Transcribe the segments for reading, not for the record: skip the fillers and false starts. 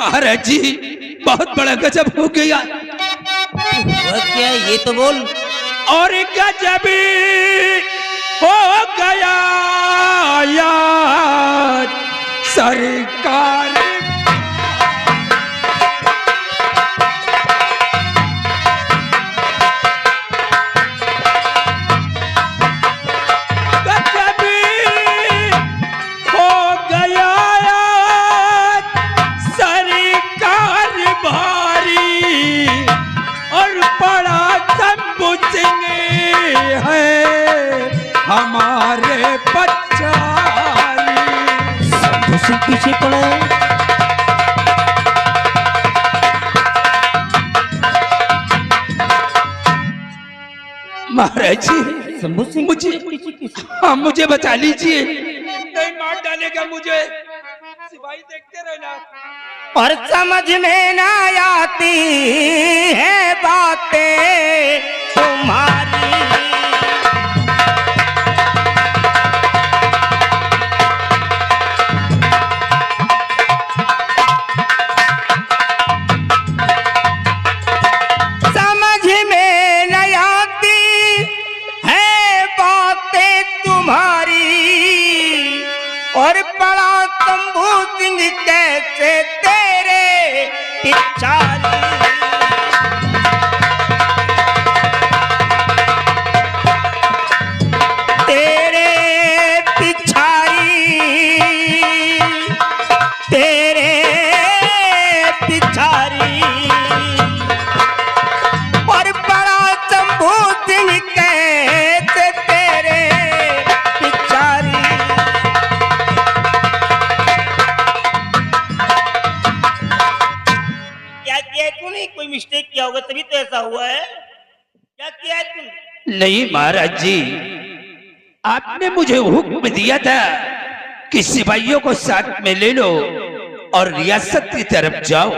महाराज जी बहुत बड़ा गजब हो गया। वह क्या है ये तो बोल। और गजब हो गया यार सरकार। गजब हो गया यार सरकार भारी और बड़ा शंभू सिंह है हमारे पचारी। शंभू सिंह पीछे पड़ा है। महाराज जी शंभू सिंह मुझे हाँ मुझे बचा लीजिए। नहीं मार डालेगा मुझे। सिपाही देखते रहना। और समझ में ना आती है बातें तुम्हारी। समझ में न आती है बातें तुम्हारी। और बड़ा शंभू सिंह कैसे तेरे पिछारी। तेरे पिछारी तेरे पिछारी। और बड़ा शंभू सिंह कैसे तेरे पिछारी। क्या किया है तूने? कोई मिस्टेक किया होगा तभी तो ऐसा हुआ है। क्या किया है तूने? नहीं महाराज जी आपने मुझे हुक्म दिया था कि सिपाहियों को साथ में ले लो और रियासत की तरफ जाओ।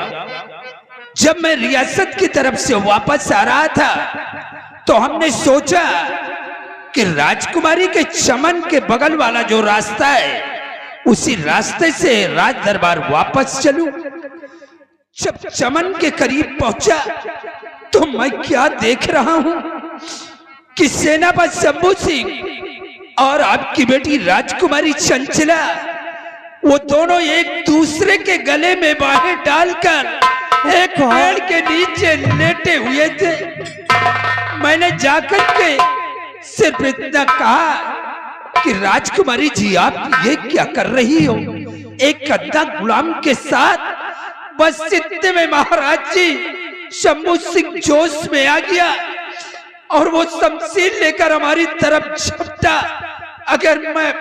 जब मैं रियासत की तरफ से वापस आ रहा था तो हमने सोचा कि राजकुमारी के चमन के बगल वाला जो रास्ता है उसी रास्ते से राज दरबार वापस चलूं। जब चमन के करीब पहुंचा तो मैं क्या देख रहा हूं कि सेनापति शंभू सिंह और आपकी बेटी राजकुमारी चंचला वो दोनों एक दूसरे के गले में बाहें डालकर एक पेड़ के नीचे लेटे हुए थे। मैंने जाकर के सिर्फ इतना कहा कि राजकुमारी जी आप ये क्या कर रही हो एक गद्दा गुलाम के साथ। बस इतने में महाराज जी शंभू सिंह जोश में आ गया और वो शमशीर लेकर हमारी तरफ झपटा। अगर मैं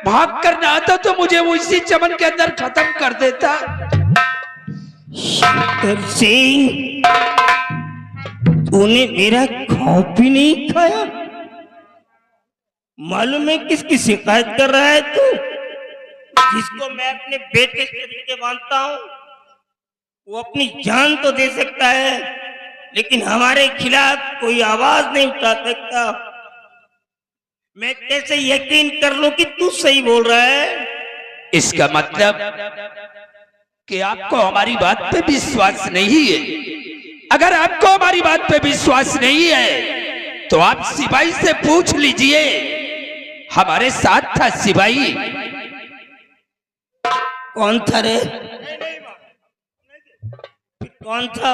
भाग कर ना आता तो मुझे वो इसी चमन के अंदर खत्म कर देता। शंकर सिंह तूने मेरा खौफ भी नहीं खाया। मालूम है किसकी शिकायत कर रहा है तू? जिसको मैं अपने बेटे के तरीके मानता हूं वो अपनी जान तो दे सकता है लेकिन हमारे खिलाफ कोई आवाज नहीं उठा सकता। मैं कैसे यकीन कर लूं कि तू सही बोल रहा है? इसका मतलब कि आपको हमारी बात पे विश्वास नहीं है। अगर आपको हमारी बात पे विश्वास नहीं है तो आप सिपाही से पूछ लीजिए। हमारे साथ था सिपाही। कौन था रे? कौन था?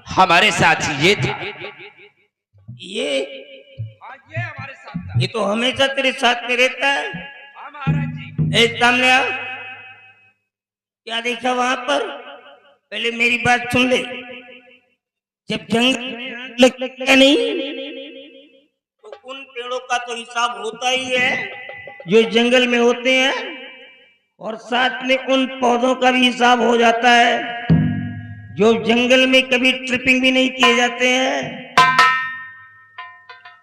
हमारे साथ ये था। ये हमारे साथ था। ये तो हमेशा तेरे साथ में रहता है। महाराज जी सामने आ। क्या देखा वहां पर? पहले मेरी बात सुन ले। जब जंग लगता नहीं तो उन पेड़ों का तो हिसाब होता ही है जो जंगल में होते हैं और साथ में उन पौधों का भी हिसाब हो जाता है जो जंगल में कभी ट्रिपिंग भी नहीं किए जाते हैं।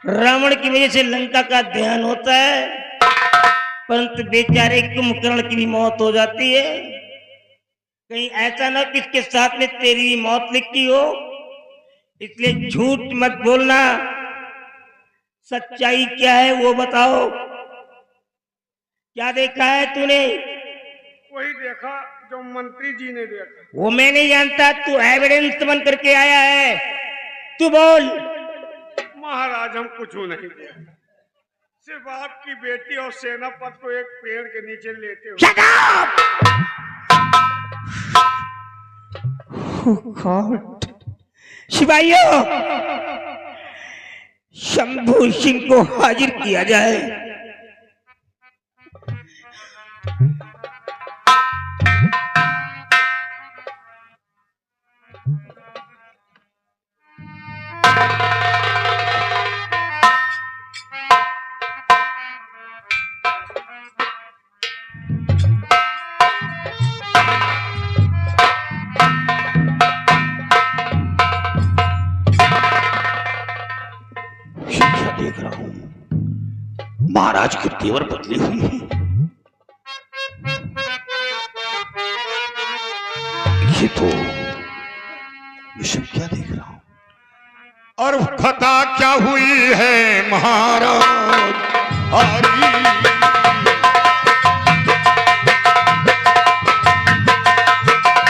रावण की वजह से लंका का ध्यान होता है परंतु बेचारे कुंभकर्ण की भी मौत हो जाती है। कहीं ऐसा ना कि इसके साथ में तेरी भी मौत लिखी हो। इसलिए झूठ मत बोलना। सच्चाई क्या है वो बताओ। क्या देखा है तूने? वही देखा जो मंत्री जी ने देखा। वो मैं नहीं जानता, तू एविडेंस बन करके आया है, तू बोल। महाराज हम कुछ नहीं देखा, सिर्फ आपकी बेटी और सेनापति को एक पेड़ के नीचे लेटे हुए। Shut up! Oh God! सिपाहियों, शंभू सिंह को हाजिर किया जाए। क्या देख रहा हूं? महाराज के तेवर बदले हुए हैं। ये सब क्या देख रहा हूं? और खता क्या हुई है महाराज भारी,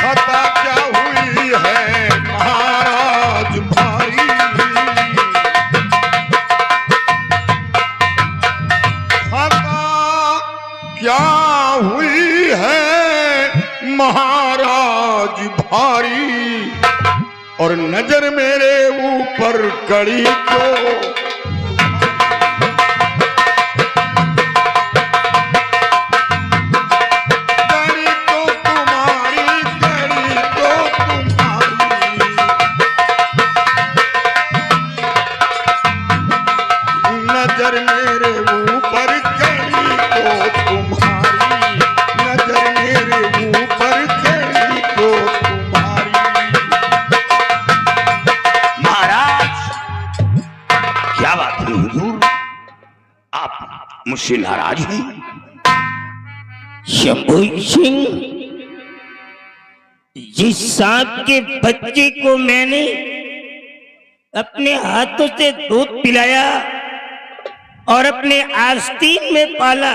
खता क्या हुई है महाराज भारी, खता क्या हुई है महाराज भारी, और नजर मेरे ऊपर कड़ी तो तुम्हारी, कड़ी तो तुम्हारी, नजर मेरे ऊपर कड़ी तो तुम्हारी, नजर मेरे ऊपर कड़ी तो तुम्हारी। क्या बात है हुजूर, आप मुझसे नाराज हैं? शंभू सिंह, जिस सांप के बच्चे को मैंने अपने हाथों से दूध पिलाया और अपने आस्तीन में पाला,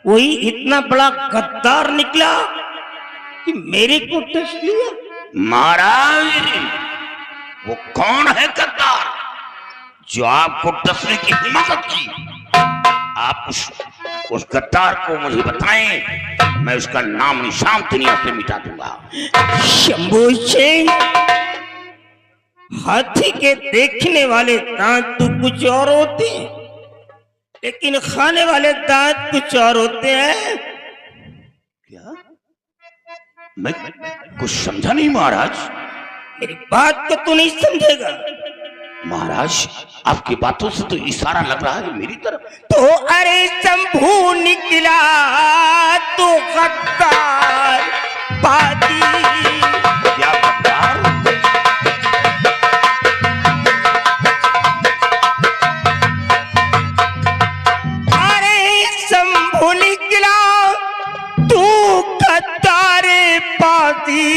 वही इतना बड़ा गद्दार निकला कि मेरे को टच लिया। महाराज, वो कौन है गद्दार जो आपको डसने की हिम्मत की? आप उस गद्दार को मुझे बताएं, मैं उसका नाम निशान दुनिया से मिटा दूंगा। शंभू सिंह, हाथी के देखने वाले दांत तो कुछ और होते हैं, लेकिन खाने वाले दांत कुछ और होते हैं। क्या? मैं कुछ समझा नहीं महाराज। मेरी बात को तू नहीं समझेगा। महाराज, आपकी बातों से तो इशारा लग रहा है मेरी तरफ। तो अरे शंभू निकला तो गद्दार पादी। क्या गद्दार? अरे शंभू निकला तू गद्दार पादी,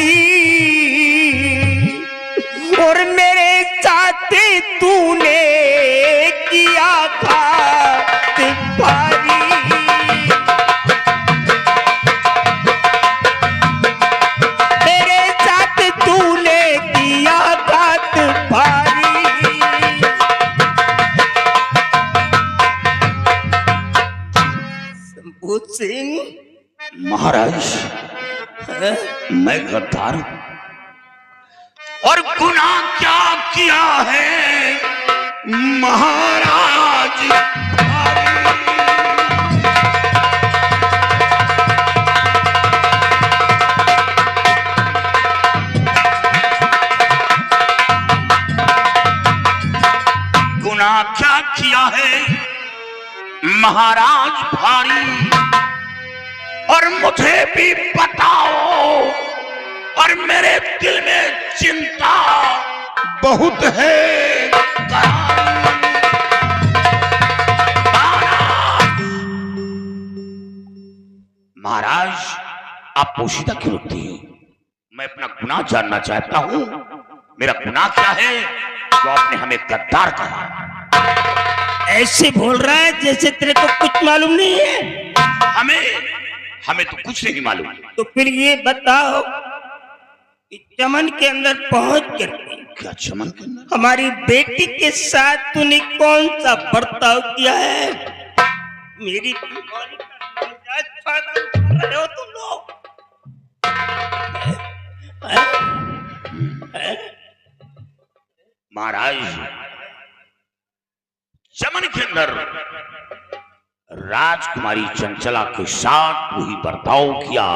और मेरे साथ तूने किया घात भारी। मेरे साथ तूने किया घात भारी। शंभू सिंह, महाराज, मैं गद्दार हूं और गुनाह क्या किया है महाराज? गुनाह क्या किया है महाराज भारी, और मुझे भी बताओ, और मेरे दिल में चिंता बहुत है। महाराज, आप पोशीदा क्यों रुकते हैं? मैं अपना गुनाह जानना चाहता हूं। मेरा गुनाह क्या है जो आपने हमें गद्दार कहा? ऐसे बोल रहा है जैसे तेरे को कुछ मालूम नहीं है। हमें तो कुछ नहीं मालूम। तो फिर ये बताओ कि चमन के अंदर पहुंच कर क्या चमन के अंदर? हमारी बेटी के साथ तूने कौन सा बर्ताव किया है? मेरी बीमारी का नाजायज फायदा उठा रहे हो तुम लोग। महाराज, चमन के अंदर राजकुमारी चंचला के साथ वही बर्ताव किया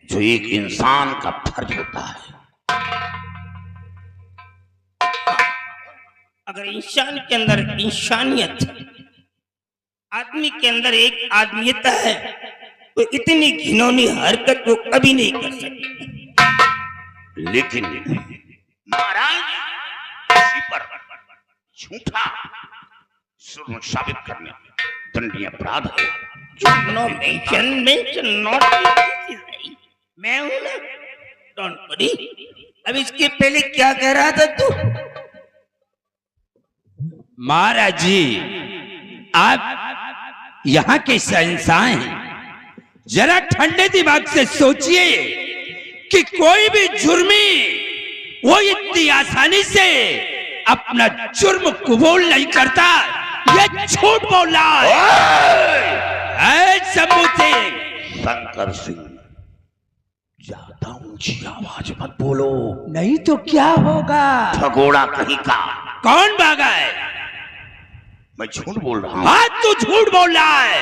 जो एक इंसान का फर्ज होता है। अगर इंसान के अंदर इंसानियत, आदमी के अंदर एक आदमियता है, तो इतनी घिनौनी हरकत वो कभी नहीं कर सकती। लेकिन महाराज, किसी पर झूठा जुर्म साबित करने दंडनीय अपराध है। No mention not. मैं हूं ना, डोंट वरी। अब इसके पहले क्या कह रहा था तू? महाराज जी, आप यहाँ के शहंशाह हैं। जरा ठंडे दिमाग से सोचिए कि कोई भी जुर्मी वो इतनी आसानी से अपना जुर्म कबूल नहीं करता। ये झूठ बोल रहा है। शंभू सिंह, शंकर सिंह, ज्यादा ऊंची आवाज मत बोलो, नहीं तो क्या होगा? भगोड़ा कहीं का। कौन भागा है? मैं झूठ बोल रहा हूँ। हाँ, तू झूठ बोल रहा है।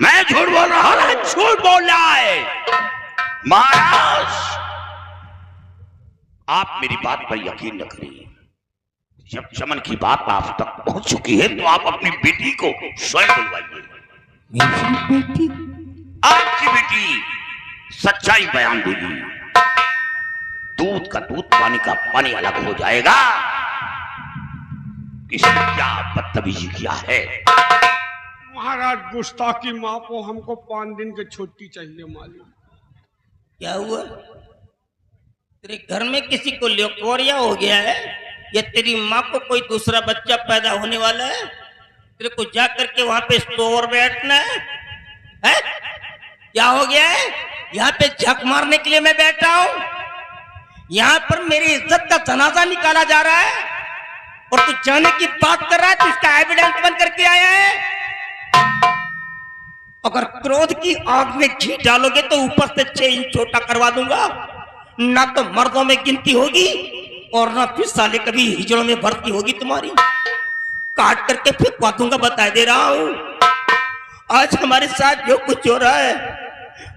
मैं झूठ बोल रहा हूँ। झूठ बोल रहा है। महाराज, आप मेरी बात पर यकीन न करिए। जब चमन की बात आप तक पहुंच चुकी है तो आप अपनी बेटी को स्वयं बुलवाइए। बेटी? आपकी बेटी सच्चाई बयान देगी। दूध का दूध, पानी का पानी अलग हो जाएगा। इसने क्या बदतमीजी किया है? महाराज, गुस्ताखी माफो, हमको 5 दिन की छुट्टी चाहिए। मालिक, क्या हुआ? तेरे घर में किसी को ल्यूकोरिया हो गया है या तेरी माँ को कोई दूसरा बच्चा पैदा होने वाला है? तेरे को जा करके वहां पे स्टोर बैठना है? क्या हो गया है? यहाँ पे झक मारने के लिए मैं बैठा हूँ। यहाँ पर मेरी इज्जत का जनाजा निकाला जा रहा है और तू जाने की बात कर रहा है। तू इसका एविडेंस बन करके आया है। अगर क्रोध की आग में घी डालोगे तो ऊपर से 6 इंच छोटा करवा दूंगा। ना तो मर्दों में गिनती होगी और ना फिर साले कभी हिजड़ों में भर्ती होगी तुम्हारी। काट करके फेंकवा दूंगा, बता दे रहा हूं। आज हमारे साथ जो कुछ हो रहा है,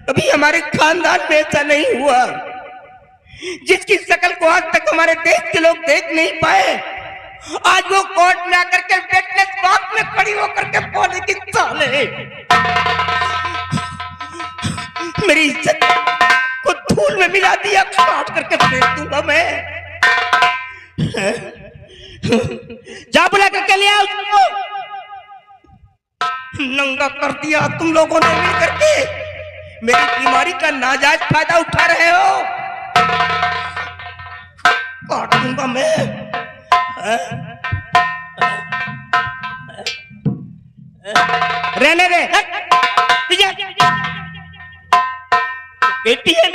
कभी हमारे खानदान में ऐसा नहीं हुआ। जिसकी शक्ल को आज तक हमारे देश के लोग देख नहीं पाए, आज वो कोर्ट में आकर के विटनेस बॉक्स में खड़ी होकर के बोले कि साले मेरी इज्जत को धूल में मिला दिया, काट करके फेंक दूंगा मैं। जा बुला करके ले आओ उसको। नंगा कर दिया तुम लोगों ने मिल करके। मेरी बीमारी का नाजायज फायदा उठा रहे हो। काट दूंगा मैं। रहने दे। बेटी है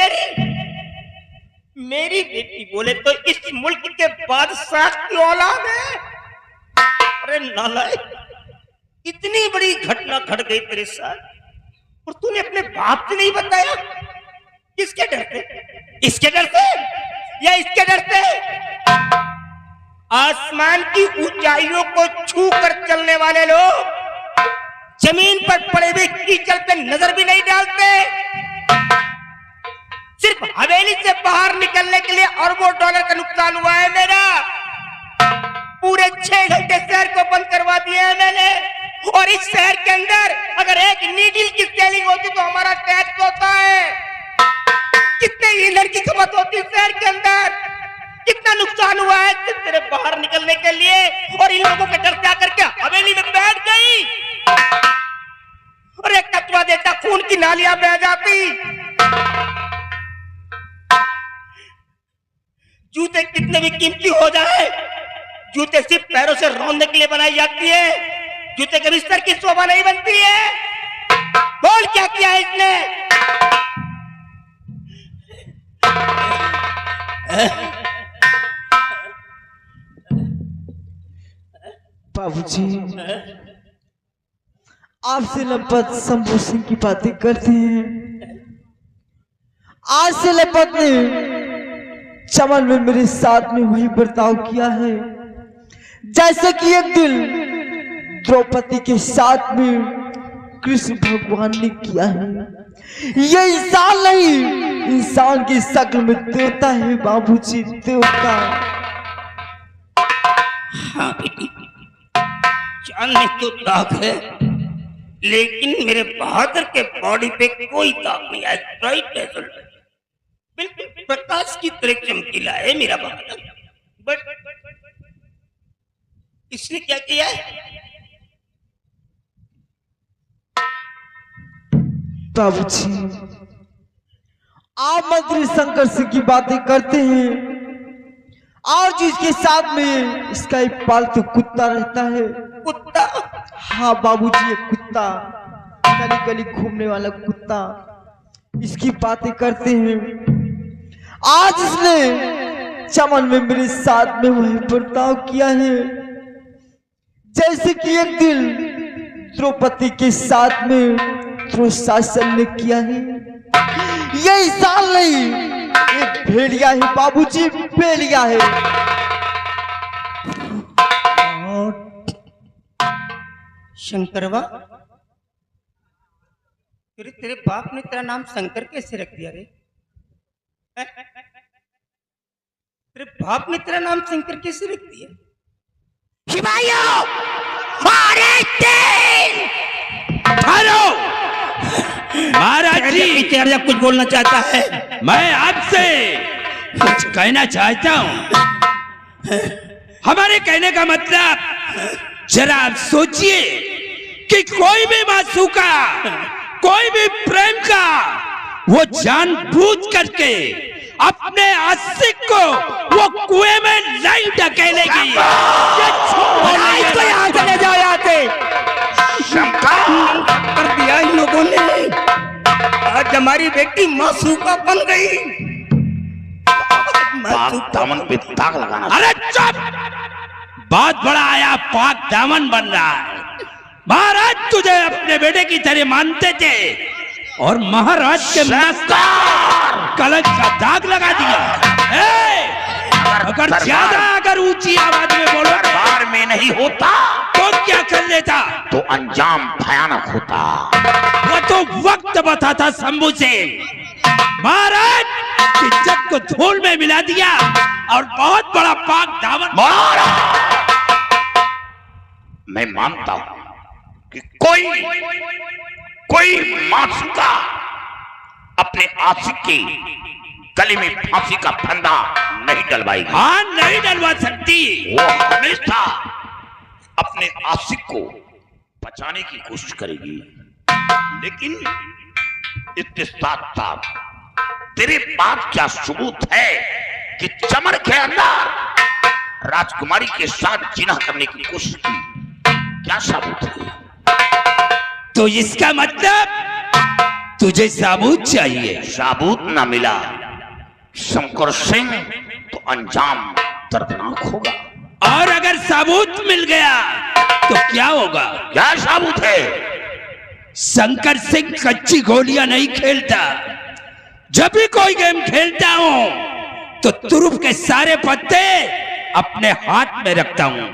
मेरी बेटी बोले तो इस मुल्क के बादशाह की औलाद है। अरे नालायक, इतनी बड़ी घटना घट गई तेरे साथ और तूने अपने बाप से नहीं बताया। किसके डर से? इसके डर से या इसके डर से? आसमान की ऊंचाइयों को छू कर चलने वाले लोग जमीन पर पड़े हुए कीचड़ पे नजर भी नहीं डालते। सिर्फ हवेली से बाहर निकलने के लिए अरबों डॉलर का नुकसान हुआ है मेरा। पूरे 6 घंटे शहर को बंद करवा दिया है मैंने। और इस शहर के अंदर अगर एक नीडल की सेलिंग होती तो हमारा टैक्स होता है। कितने ईंधन की खपत होती है शहर के अंदर। कितना नुकसान हुआ है सिर्फ तेरे बाहर निकलने के लिए। और इन लोगों के डर से आकर के हवेली में बैठ गई और एक कचवा देता खून की नालियां बह जाती। जूते कितने भी कीमती हो जाए, जूते सिर्फ पैरों से रौंदने के लिए बनाई जाती है। जूते के बिस्तर की शोभा नहीं बनती है। बोल क्या किया है इसने? बाबूजी, आपसे लंपत शंभू सिंह की बातें करते हैं। आज से लंपत ने चमन में मेरे साथ में वही बर्ताव किया है जैसे कि एक दिन द्रौपदी के साथ में कृष्ण भगवान ने किया है। ये इंसान नहीं, इंसान की शक्ल में देवता है बाबूजी, देवता। हाँ बेटी, चांद में तो दाग है, लेकिन मेरे बहादुर के बॉडी पे कोई दाग नहीं आया। राइट रिजल्ट, बिल्कुल प्रकाश की तरह चमकीला है मेरा बहादुर। बट इसने क्या किया है? बाबूजी, आप मंत्री शंकर सिंह की बातें करते हैं और जिसके साथ में इसका एक पालतू कुत्ता रहता है। कुत्ता? हाँ बाबूजी, ये कुत्ता, गली गली घूमने वाला कुत्ता, इसकी बातें करते हैं। आज इसने चमन में मेरे साथ में वही बर्ताव किया है जैसे कि एक दिन द्रौपदी के साथ में दुशासन ने किया है। ये इंसान नहीं, ये भेड़िया है बाबूजी, भेड़िया है। शंकरवा, तेरे बाप ने तेरा नाम शंकर कैसे रख दिया रे? तेरे बाप ने तेरा नाम शंकर कैसे रख दिया? महाराज जी, पीछे कुछ बोलना चाहता है। मैं आपसे कुछ कहना चाहता हूं। हमारे कहने का मतलब, जरा आप सोचिए कि कोई भी मासूका, कोई भी प्रेम का, वो जानबूझ करके अपने आशिक को वो कुएं में नहीं ढकेलेगी। तो यहाँ से ले जाओ, यहाँ से कर दिया इन लोगों ने। आज हमारी बेटी मासूका बन गई। दामन पे दाग लगाना। अरे चुप! बहुत बड़ा आया पाक दामन बन रहा है। महाराज तुझे अपने बेटे की तरह मानते थे और महाराज के कलंक का दाग लगा दिया। अगर ज्यादा ऊंची आवाज में बोलो दरबार में नहीं होता तो क्या कर लेता? तो अंजाम भयानक होता। वो तो वक्त बताता शंभू से। महाराज इज्जत को धूल में मिला दिया और बहुत बड़ा पाक दामन। मैं मानता हूं कि कोई मासूका अपने आशिक की गले में फांसी का फंदा नहीं डलवाएगी। हाँ, नहीं डलवा सकती। वो हमेशा अपने आशिक को बचाने की कोशिश करेगी, लेकिन इसके साथ साथ तेरे पास क्या सबूत है कि चमन के अंदर राजकुमारी के साथ जिना करने की कोशिश की? क्या सबूत है? तो इसका मतलब तुझे सबूत चाहिए। सबूत ना मिला शंकर सिंह तो अंजाम दर्दनाक होगा। और अगर सबूत मिल गया तो क्या होगा? क्या सबूत है? शंकर सिंह कच्ची गोलियां नहीं खेलता। जब भी कोई गेम खेलता हूं तो तुरुप के सारे पत्ते अपने हाथ में रखता हूं।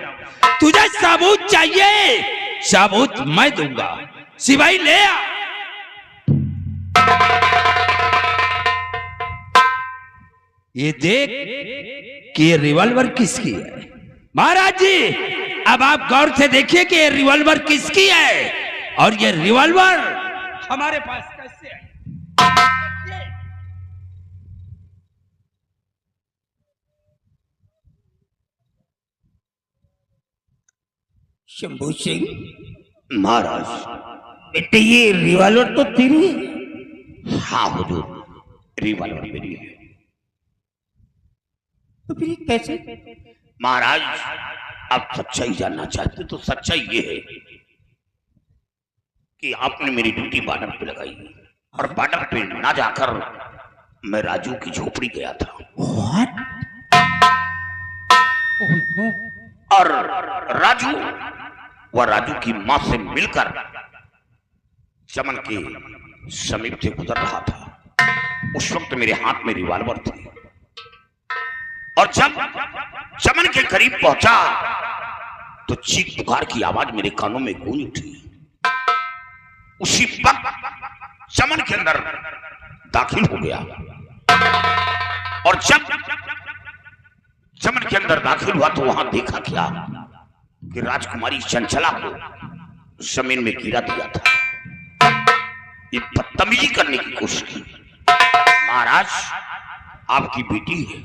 तुझे सबूत चाहिए, सबूत मैं दूंगा। सिपाही ले आ। ये देख कि ये रिवॉल्वर किसकी है। महाराज जी, अब आप गौर से देखिए कि ये रिवॉल्वर किसकी है और ये रिवॉल्वर हमारे पास कैसे है। शंभू सिंह, महाराज, बेटे ये रिवॉल्वर तो तेरी है। हाँ हुजूर, रिवॉल्वर मेरी है। तो फिर ये कैसे? महाराज, आप सच्चाई जानना चाहते तो सच्चाई ये है कि आपने मेरी ड्यूटी बॉर्डर पे लगाई और बॉर्डर पे ना जाकर मैं राजू की झोपड़ी गया था। और राजू व राजू की मां से मिलकर चमन के समीप से गुजर रहा था। उस वक्त मेरे हाथ में रिवॉल्वर थी और जब चमन के करीब पहुंचा तो चीख पुकार की आवाज मेरे कानों में गूंज उठी। उसी वक्त चमन के अंदर दाखिल हो गया और जब चमन के अंदर दाखिल हुआ तो वहां देखा क्या कि राजकुमारी चंचला को जमीन में गिरा दिया था। ये बदतमीजी करने की कोशिश की। महाराज, आपकी बेटी है,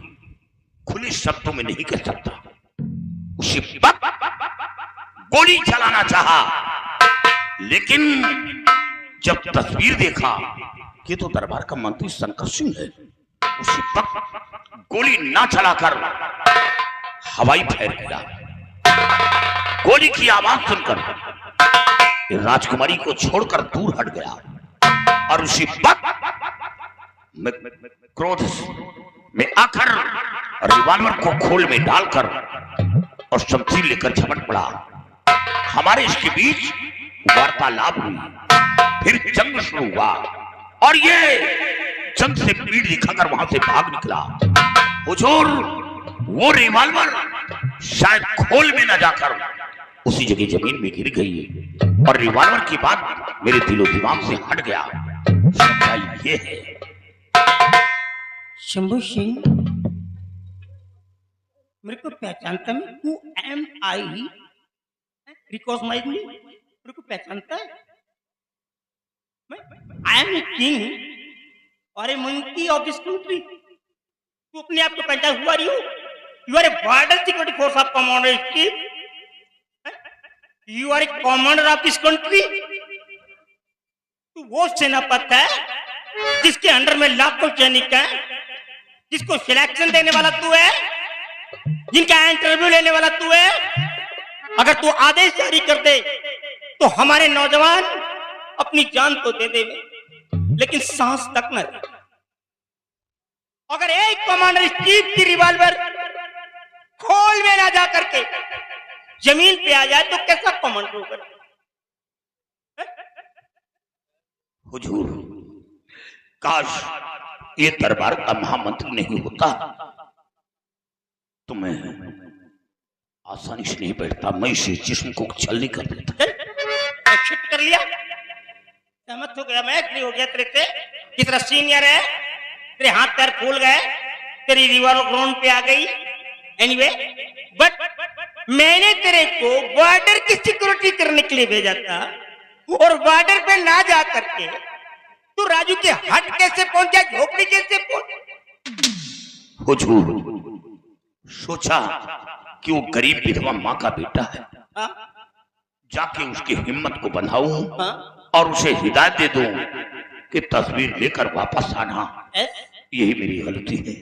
खुले शब्दों में नहीं कह सकता। उसी वक्त गोली चलाना चाहा, लेकिन जब तस्वीर देखा कि तो दरबार का मंत्री शंकर सिंह है, उसी वक्त गोली ना चलाकर हवाई फायर किया। गोली की आवाज सुनकर राजकुमारी को छोड़कर दूर हट गया और उसी वक्त मैं क्रोध में आकर रिवॉल्वर को खोल में डालकर और शमशीर लेकर झपट पड़ा। हमारे इसके बीच वार्तालाप हुई, फिर जंग शुरू हुआ और ये जंग से पीठ दिखाकर वहां से भाग निकला। हुजूर, वो रिवॉल्वर शायद खोल में न जाकर उसी जगह जमीन में गिर गई और रिवॉल्वर की बात मेरे दिलो दिमाग से हट गया। ये है शंभू सिंह, मेरे को पहचानता है? Who am I? Recognize me? मेरे को पहचानता है? I am a king और a monkey of this country. तू अपने आप को पहचान हुआ रही हो? You are a border security force of commander in chief. You are a commander of this country. तू वो सेनापति है जिसके अंडर में लाखों सैनिक है, जिसको सिलेक्शन देने वाला तू है, जिनका इंटरव्यू लेने वाला तू है। अगर तू आदेश जारी कर दे तो हमारे नौजवान अपनी जान तो दे दे, लेकिन सांस तक न दे। अगर एक कमांडर चीफ की रिवॉल्वर खोल में ना जा करके जमीन पे आ जाए तो कैसा कमांडर होगा? हुजूर, काश ये दरबार का महामंत्री नहीं होता तो मैं आसानी से नहीं बैठता, मैं इसे जिस्म को छल नहीं कर देता। एक्सेप्ट कर लिया, सहमत हो गया, मैं एग्री हो गया तेरे से। किस तरह सीनियर है, तेरे हाथ पैर फूल गए, तेरी रिवॉल्वर ग्राउंड पे आ गई। एनीवे, बट मैंने तेरे को बॉर्डर की सिक्योरिटी करने के लिए भेजा था और बॉर्डर पे ना जा करके तू राजू के हट कैसे पहुंचा, झोपड़ी कैसे पहुंचा? हुजूर, सोचा कि वो गरीब विधवा माँ का बेटा है, जाके उसकी हिम्मत को बंधाऊं और उसे हिदायत दे दूं कि तस्वीर लेकर वापस आना। यही मेरी गलती है।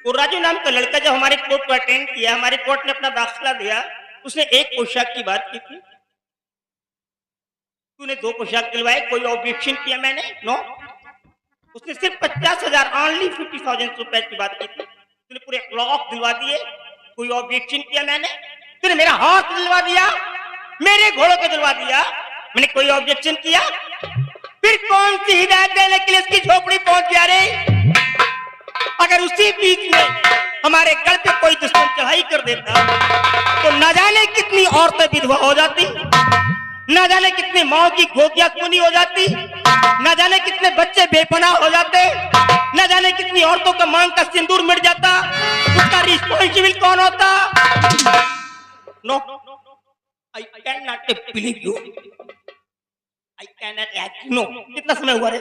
वो राजू नाम का लड़का जब हमारे कोर्ट को अटेंड किया, हमारे कोर्ट ने अपना दाखिला दिया, उसने एक पोशाक की बात की थी, तूने 2 पोशाक दिलवाए। कोई ऑब्जेक्शन किया मैंने? नो। उसने सिर्फ 50,000 ओनली 50,000 रुपए की बात की थी, तूने पूरे क्लॉक दिलवा दिए। कोई ऑब्जेक्शन किया मैंने? तूने मेरा हाथ दिलवा दिया, मेरे घोड़ों को दिलवा दिया, मैंने कोई ऑब्जेक्शन किया? फिर कौन सी हिदायत देने के लिए इसकी झोपड़ी पहुंच गया रे? अगर उसी बीच में हमारे घर पे कोई दुश्मन चढ़ाई कर देता तो न जाने कितनी औरतें विधवा हो जाती, न जाने कितनी माओ की गोदियां खूनी हो जाती, न जाने कितने बच्चे बेपनाह हो जाते, न जाने कितनी औरतों का मांग का सिंदूर मिट जाता। उसका रिस्पॉन्सिबल कौन होता? No, I can not believe you, I can not act. No, कितना समय हुआ रे?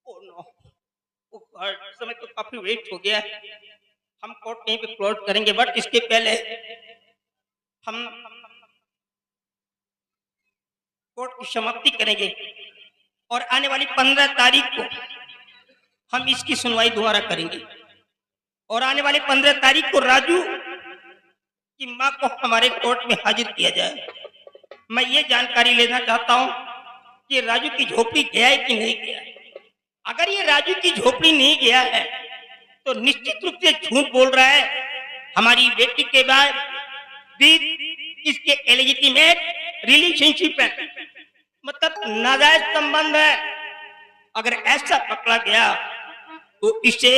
ओह नो, समय तो काफी वेट हो गया है। हम कोर्ट कहीं पे क्लोज करेंगे, बट इसके पहले हम कोर्ट की समाप्ति करेंगे और आने वाली 15 तारीख को हम इसकी सुनवाई दोबारा करेंगे और आने वाली 15 तारीख को राजू की मां को हमारे कोर्ट में हाजिर किया जाए। मैं ये जानकारी लेना चाहता हूँ कि राजू की झोपड़ी गया है कि नहीं गया है। अगर ये राजू की झोपड़ी नहीं गया है तो निश्चित रूप से झूठ बोल रहा है। हमारी बेटी के बाद भी इसके इलेजिटिमेट रिलेशनशिप है, मतलब नाजायज संबंध है। अगर ऐसा पकड़ा गया तो इसे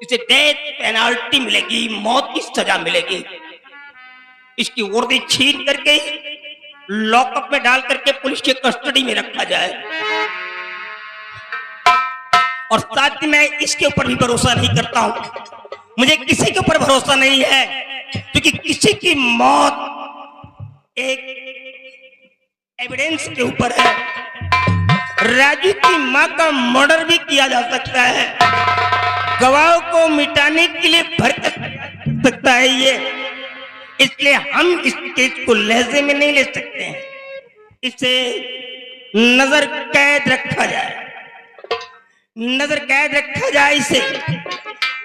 डेथ पेनाल्टी मिलेगी, मौत की सजा मिलेगी। इसकी वर्दी छीन करके लॉकअप में डाल करके पुलिस के कस्टडी में रखा जाए। और साथ ही मैं इसके ऊपर भी भरोसा नहीं करता हूं, मुझे किसी के ऊपर भरोसा नहीं है, क्योंकि किसी की मौत एक एविडेंस के ऊपर है। राजू की मां का मर्डर भी किया जा सकता है, गवाहों को मिटाने के लिए भर सकता है ये, इसलिए हम इस केस को लहजे में नहीं ले सकते हैं। इसे नजर कैद रखा जाए, नजर कैद रखा जाए इसे।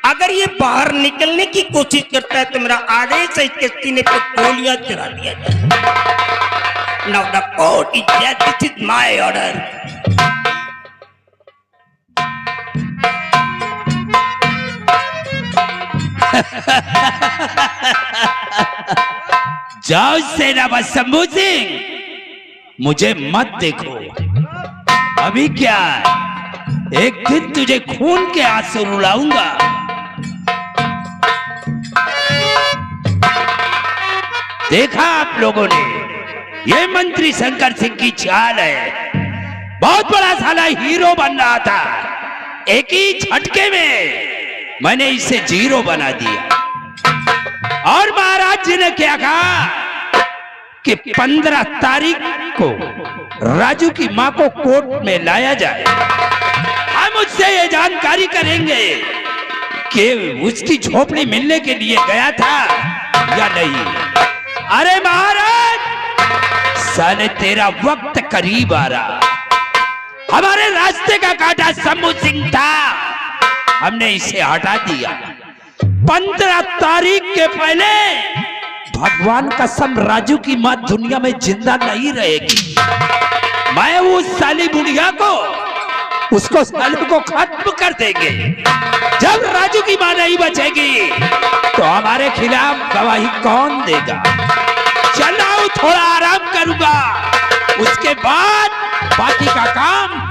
अगर ये बाहर निकलने की कोशिश करता है तो मेरा आदेश है इसके सीने पे गोलियां चला दिया जाए। Now the court is here, this is my order. जाओ सेनापति शंभू सिंह, मुझे मत देखो। अभी क्या है, एक दिन तुझे खून के आंसू रुलाऊंगा। देखा आप लोगों ने, ये मंत्री शंकर सिंह की चाल है। बहुत बड़ा साला हीरो बन रहा था, एक ही झटके में मैंने इसे जीरो बना दिया। और महाराज जी ने क्या कहा कि 15 तारीख को राजू की मां को कोर्ट में लाया जाए। हम उससे ये जानकारी करेंगे कि उसकी झोपड़ी मिलने के लिए गया था या नहीं। अरे महाराज, साले तेरा वक्त करीब आ रहा। हमारे रास्ते का कांटा शंभू सिंह था, हमने इसे हटा दिया। 15 तारीख के पहले भगवान कसम राजू की मां दुनिया में जिंदा नहीं रहेगी। मैं उस साली बुढ़िया को, उसको साले को खत्म कर देंगे। जब राजू की मां नहीं बचेगी तो हमारे खिलाफ गवाही कौन देगा। चल रहा हूं, थोड़ा आराम करूंगा, उसके बाद बाकी का काम